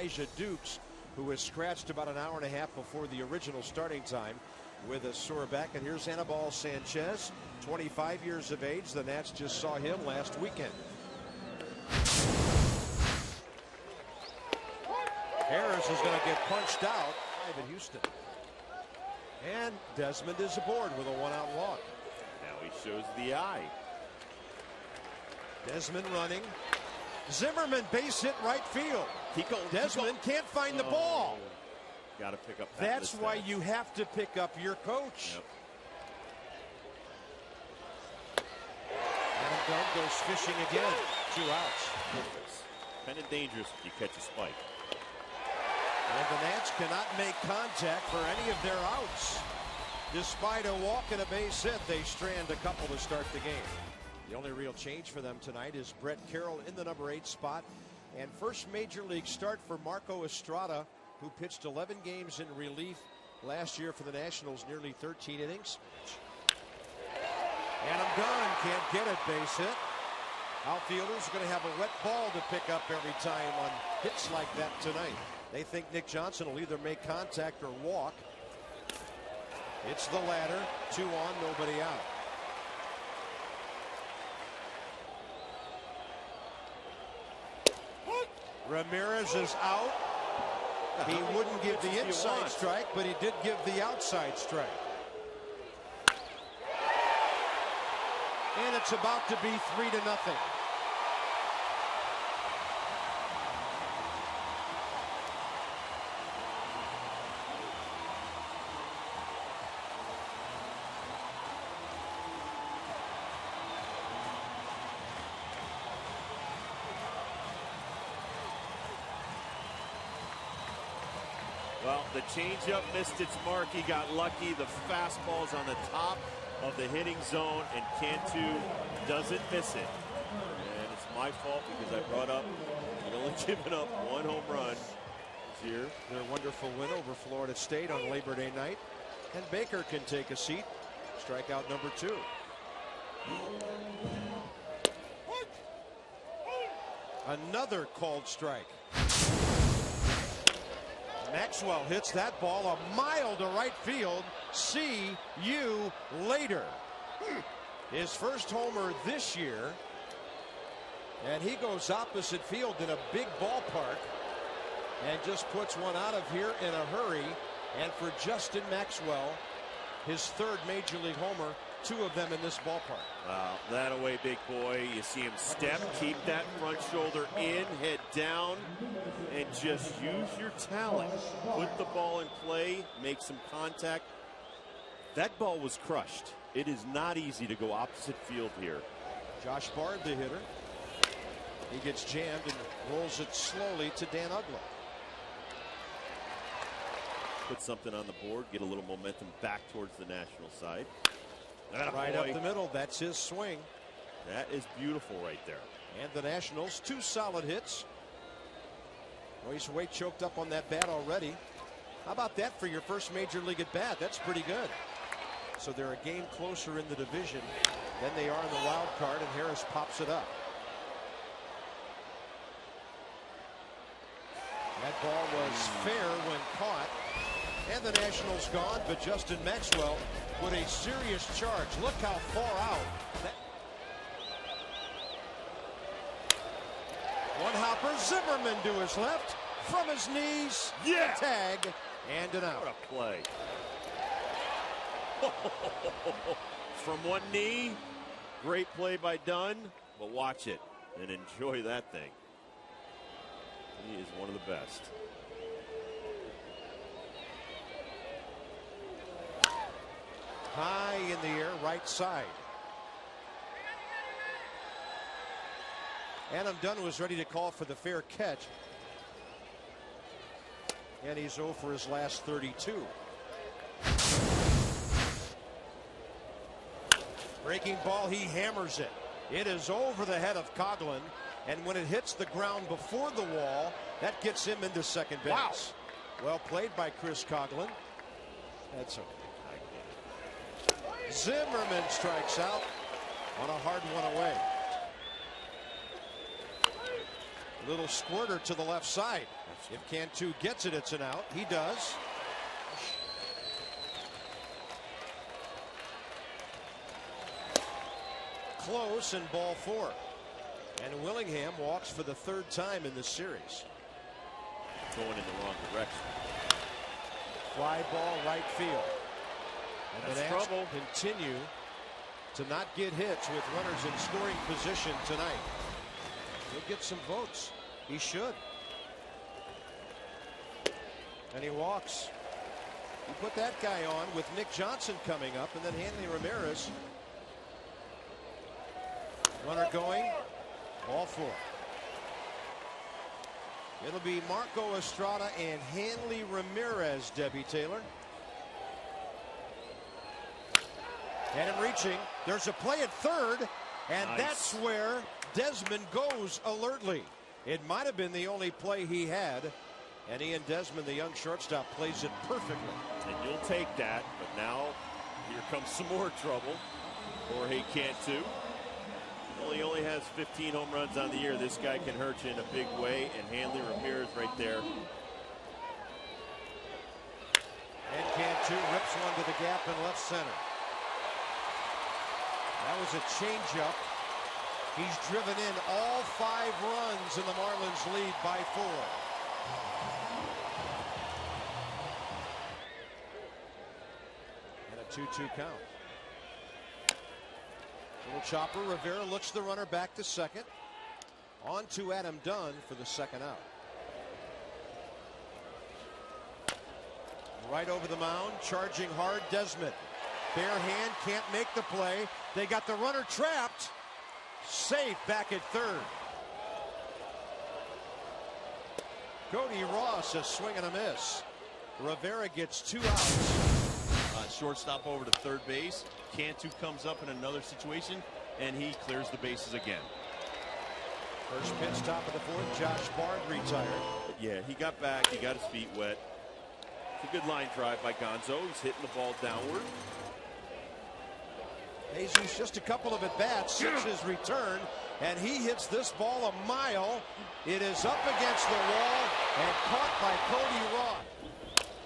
Elijah Dukes, who was scratched about an hour and a half before the original starting time with a sore back. And here's Anibal Sanchez, 25 years of age. The Nats just saw him last weekend. Harris is going to get punched out in Houston. And Desmond is aboard with a one-out walk. Now he shows the eye. Desmond running. Zimmerman base hit right field. Desmond can't find the ball. Got to pick up. That's why you have to pick up your coach. Yep. Adam Dunn goes fishing again. 2 outs. Kind of dangerous if you catch a spike. And the Nats cannot make contact for any of their outs. Despite a walk and a base hit, they strand a couple to start the game. The only real change for them tonight is Brett Carroll in the number 8 spot. And first major league start for Marco Estrada, who pitched 11 games in relief last year for the Nationals, nearly 13 innings. Adam Dunn can't get it, base hit. Outfielders are going to have a wet ball to pick up every time on hits like that tonight. They think Nick Johnson will either make contact or walk. It's the latter. 2 on, nobody out. Ramirez is out. He wouldn't give the inside strike, but he did give the outside strike. And it's about to be 3-0. Well, the changeup missed its mark. He got lucky. The fastball's on the top of the hitting zone, and Cantu doesn't miss it. And it's my fault because I brought up he'd only given up 1 home run this year. Their wonderful win over Florida State on Labor Day night. And Baker can take a seat. Strikeout number 2. Another called strike. Maxwell hits that ball a mile to right field. See you later. His first homer this year. And he goes opposite field in a big ballpark and just puts one out of here in a hurry. And for Justin Maxwell, his 3rd major league homer, 2 of them in this ballpark. Wow, that away, big boy. You see him step, keep that front shoulder in, head down, and just use your talent. Put the ball in play, make some contact. That ball was crushed. It is not easy to go opposite field here. Josh Bard, the hitter. He gets jammed and rolls it slowly to Dan Uggla. Put something on the board, get a little momentum back towards the National side. Right up the middle, that's his swing. That is beautiful right there. And the Nationals, 2 solid hits. Well, he's way choked up on that bat already. How about that for your first major league at bat? That's pretty good. So they're a game closer in the division than they are in the wild card, and Harris pops it up. That ball was fair when caught. And the Nationals gone, but Justin Maxwell with a serious charge. Look how far out. One hopper, Zimmerman to his left, from his knees. Yeah. Tag and an out. What a play. From one knee, great play by Dunn, but watch it and enjoy that thing. He is one of the best. High in the air, right side. Adam Dunn was ready to call for the fair catch. And he's 0 for his last 32. Breaking ball, he hammers it. It is over the head of Coghlan. And when it hits the ground before the wall, that gets him into second base. Wow. Well played by Chris Coghlan. That's okay. Zimmerman strikes out on a hard one away. Little squirter to the left side. If Cantu gets it, it's an out. He does. Close, and ball 4. And Willingham walks for the 3rd time in this series. Going in the wrong direction. Fly ball right field. And that's the Nats trouble. continue to not get hits with runners in scoring position tonight. He'll get some votes. He should. And he walks. You put that guy on with Nick Johnson coming up, and then Hanley Ramirez. Runner going. Ball 4. It'll be Marco Estrada and Hanley Ramirez, Debbie Taylor. And him reaching. There's a play at third, and nice. That's where Desmond goes alertly. It might have been the only play he had, and Ian Desmond, the young shortstop, plays it perfectly. And you'll take that, but now here comes some more trouble. Jorge Cantu. Well, he only has 15 home runs on the year. This guy can hurt you in a big way, and Hanley Ramirez right there. And Cantu rips one to the gap in left center. That was a changeup. He's driven in all 5 runs, and the Marlins lead by 4. And a 2-2 count. Little chopper. Rivera looks the runner back to second. On to Adam Dunn for the 2nd out. Right over the mound, charging hard, Desmond. Bare hand, can't make the play. They got the runner trapped. Safe back at third. Cody Ross, a swing and a miss. Rivera gets 2 outs. Shortstop over to third base. Cantu comes up in another situation, and he clears the bases again. First pitch, top of the 4th. Josh Bard retired. Yeah, he got back. He got his feet wet. It's a good line drive by Gonzo. He's hitting the ball downward. Jesus, just a couple of at-bats since his return, and he hits this ball a mile. It is up against the wall and caught by Cody Ross.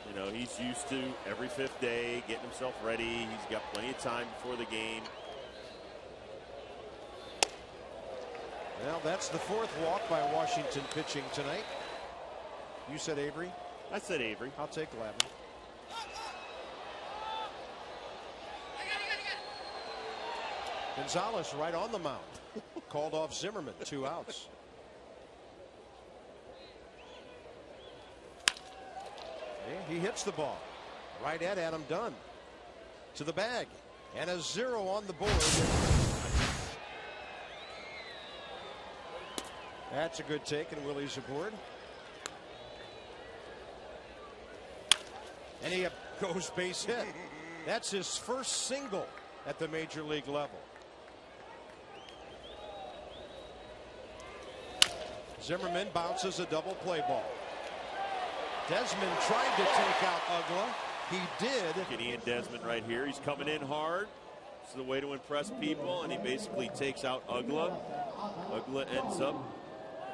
You know, he's used to every 5th day getting himself ready. He's got plenty of time before the game. Well, that's the 4th walk by Washington pitching tonight. You said Avery? I said Avery. I'll take Glavine. Gonzalez right on the mound. Called off Zimmerman. 2 outs. Yeah, he hits the ball right at Adam Dunn. To the bag. And a 0 on the board. That's a good take, and Willie's aboard. And he goes base hit. That's his first single at the major league level. Zimmerman bounces a double play ball. Desmond tried to take out Ugla. He did. Get Ian Desmond right here. He's coming in hard. This is the way to impress people, and he basically takes out Ugla. Ugla ends up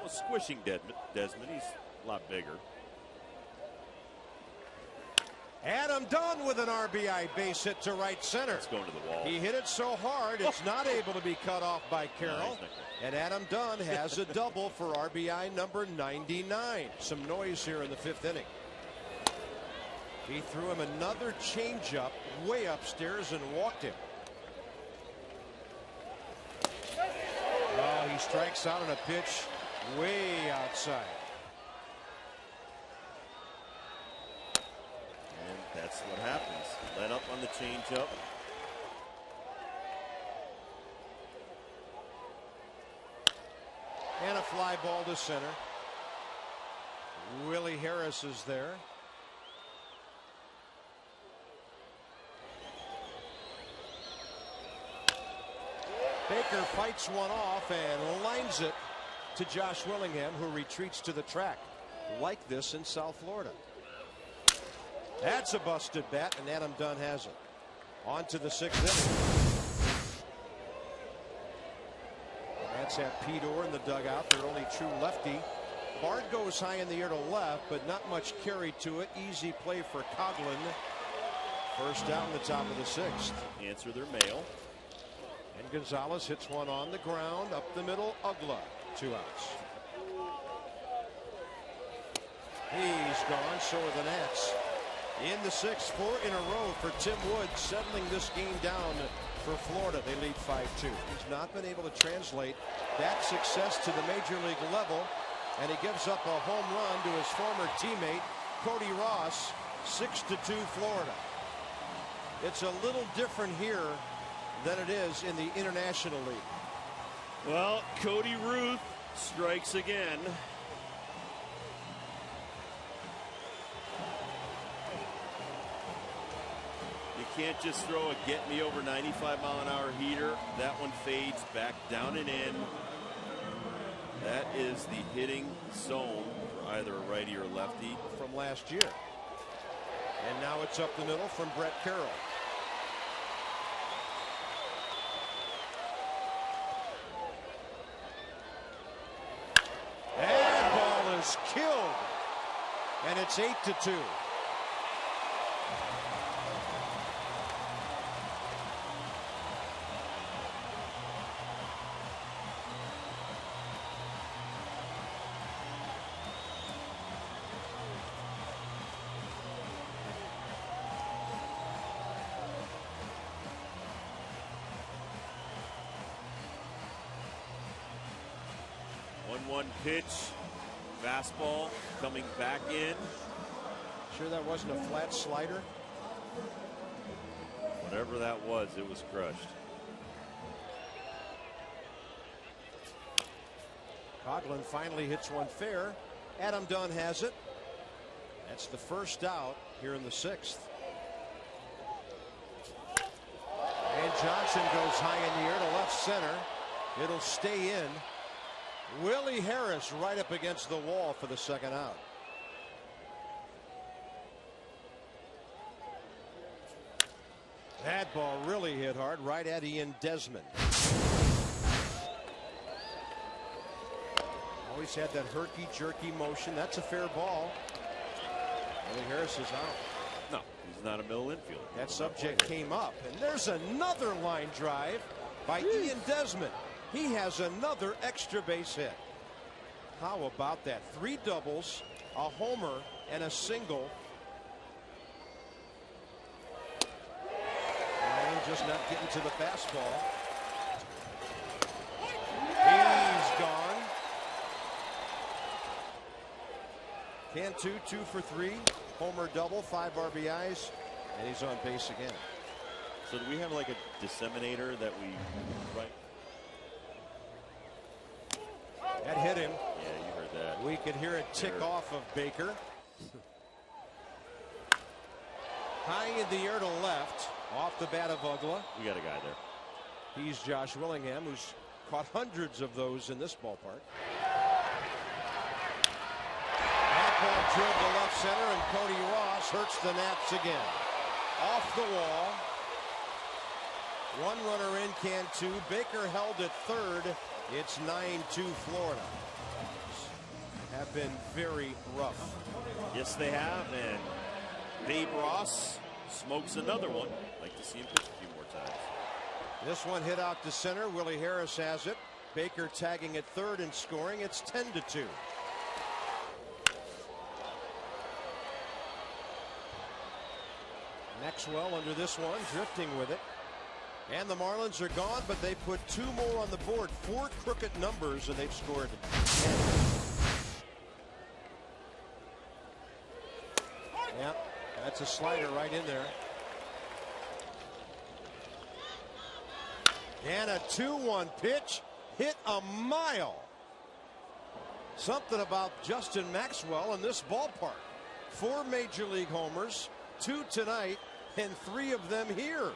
squishing Desmond. He's a lot bigger. Adam Dunn with an RBI base hit to right center. It's going to the wall. He hit it so hard it's not able to be cut off by Carroll. And Adam Dunn has a double for RBI number 99. Some noise here in the 5th inning. He threw him another changeup way upstairs and walked him. Oh, he strikes out on a pitch way outside. And that's what happens. Let up on the changeup. And a fly ball to center. Willie Harris is there. Baker fights one off and lines it to Josh Willingham, who retreats to the track. Like this in South Florida. That's a busted bat, and Adam Dunn has it. On to the 6th inning. Sox have Pete Orr in the dugout, their only true lefty. Bard goes high in the air to left, but not much carry to it. Easy play for Coughlin. First down, the top of the 6th. Answer their mail. And Gonzalez hits one on the ground, up the middle. Ugla, 2 outs. He's gone, so are the Nats. In the 6th, 4 in a row for Tim Wood, settling this game down for Florida. They lead 5-2. He's not been able to translate that success to the major league level, and he gives up a home run to his former teammate, Cody Ross. 6-2 Florida. It's a little different here than it is in the International League. Well, Cody Ruth strikes again. You can't just throw a get me over 95-mile-an-hour heater. That one fades back down and in. That is the hitting zone for either a righty or lefty from last year. And now it's up the middle from Brett Carroll. And ball is killed. And it's 8-2. One pitch, fastball coming back in. Sure that wasn't a flat slider? Whatever that was, it was crushed. Coughlin finally hits one fair. Adam Dunn has it. That's the first out here in the 6th. And Johnson goes high in the air to left center. It'll stay in. Willie Harris right up against the wall for the second out. That ball really hit hard right at Ian Desmond. Always had that herky-jerky motion. That's a fair ball. Willie Harris is out. No, he's not a middle infielder. That subject came up, and there's another line drive by Ian Desmond. He has another extra base hit. How about that? 3 doubles, a homer, and a single. And just not getting to the fastball. He's gone. Cantu 2 for 3. Homer double, 5 RBIs, and he's on base again. So do we have like a disseminator that we right? That hit him. Yeah, you heard that. We could hear it tick off of Baker. High in the air to left, off the bat of Ugla. We got a guy there. He's Josh Willingham, who's caught hundreds of those in this ballpark. That ball drilled to left center, and Cody Ross hurts the Nats again. Off the wall. 1 runner in, Cantu. Baker held at third. It's 9-2 Florida. Have been very rough. Yes, they have, and Babe Ross smokes another one. Like to see him pitch a few more times. This one hit out to center. Willie Harris has it. Baker tagging at third and scoring. It's 10-2. Maxwell under this one, drifting with it. And the Marlins are gone, but they put 2 more on the board. 4 crooked numbers, and they've scored 10. Yeah, that's a slider right in there. And a 2-1 pitch hit a mile. Something about Justin Maxwell in this ballpark. 4 major league homers, 2 tonight, and 3 of them here.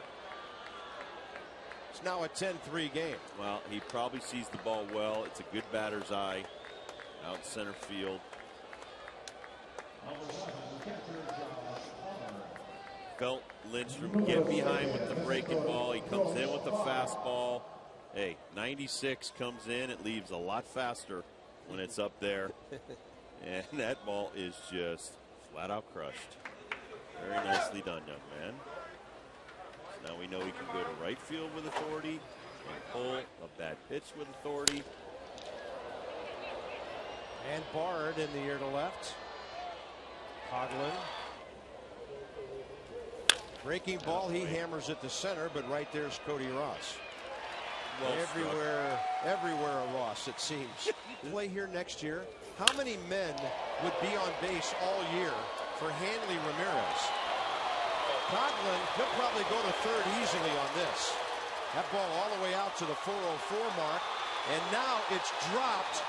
It's now a 10-3 game. Well, he probably sees the ball well. It's a good batter's eye out center field. Felt Lindstrom get behind with the breaking ball. He comes in with the fastball. Hey, 96 comes in. It leaves a lot faster when it's up there. And that ball is just flat out crushed. Very nicely done, young man. So now we know he can go to right field with authority and pull a bad pitch with authority. And Bard in the air to left. Coghlan. Breaking ball, he hammers it to center, but right there's Cody Ross. Well everywhere a Ross, it seems. Play here next year. How many men would be on base all year for Hanley Ramirez? Coghlan could probably go to third easily on this. That ball all the way out to the 404 mark, and now it's dropped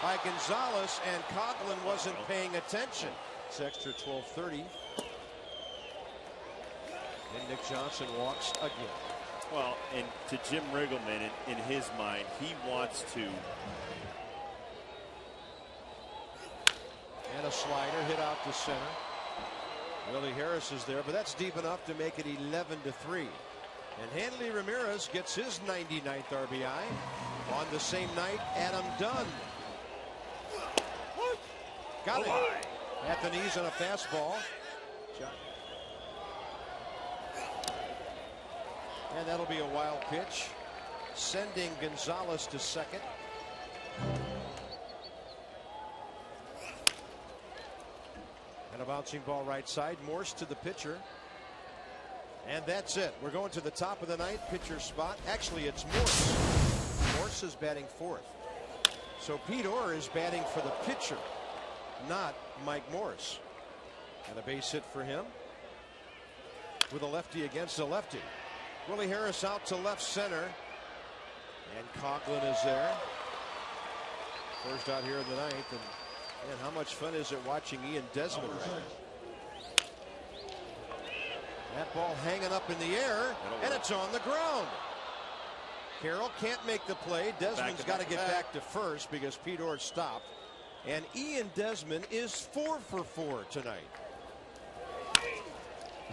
by Gonzalez, and Coghlan wasn't paying attention. It's extra 12:30. And Nick Johnson walks again. Well, and to Jim Riggleman, in his mind, he wants to. And a slider hit out to center. Willie Harris is there, but that's deep enough to make it 11-3. And Hanley Ramirez gets his 99th RBI. On the same night, Adam Dunn. Got it. At the knees on a fastball. And that'll be a wild pitch, sending Gonzalez to second. And a bouncing ball right side. Morse to the pitcher. And that's it. We're going to the top of the ninth, pitcher spot. Actually, it's Morse. Morse is batting fourth. So Pete Orr is batting for the pitcher, not Mike Morse. And a base hit for him with a lefty against a lefty. Willie Harris out to left center. And Coghlan is there. First out here in the ninth. And how much fun is it watching Ian Desmond right now? That ball hanging up in the air, and it's on the ground. Carroll can't make the play. Desmond's got to get back to first because Pete Orr stopped. And Ian Desmond is 4 for 4 tonight.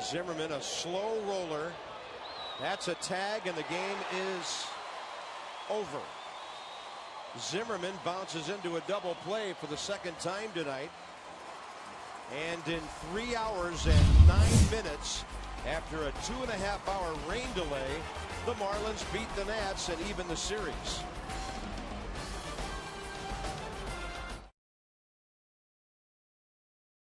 Zimmerman, a slow roller. That's a tag, and the game is over. Zimmerman bounces into a double play for the second time tonight. And in 3 hours and 9 minutes, after a 2.5-hour rain delay, the Marlins beat the Nats and even the series.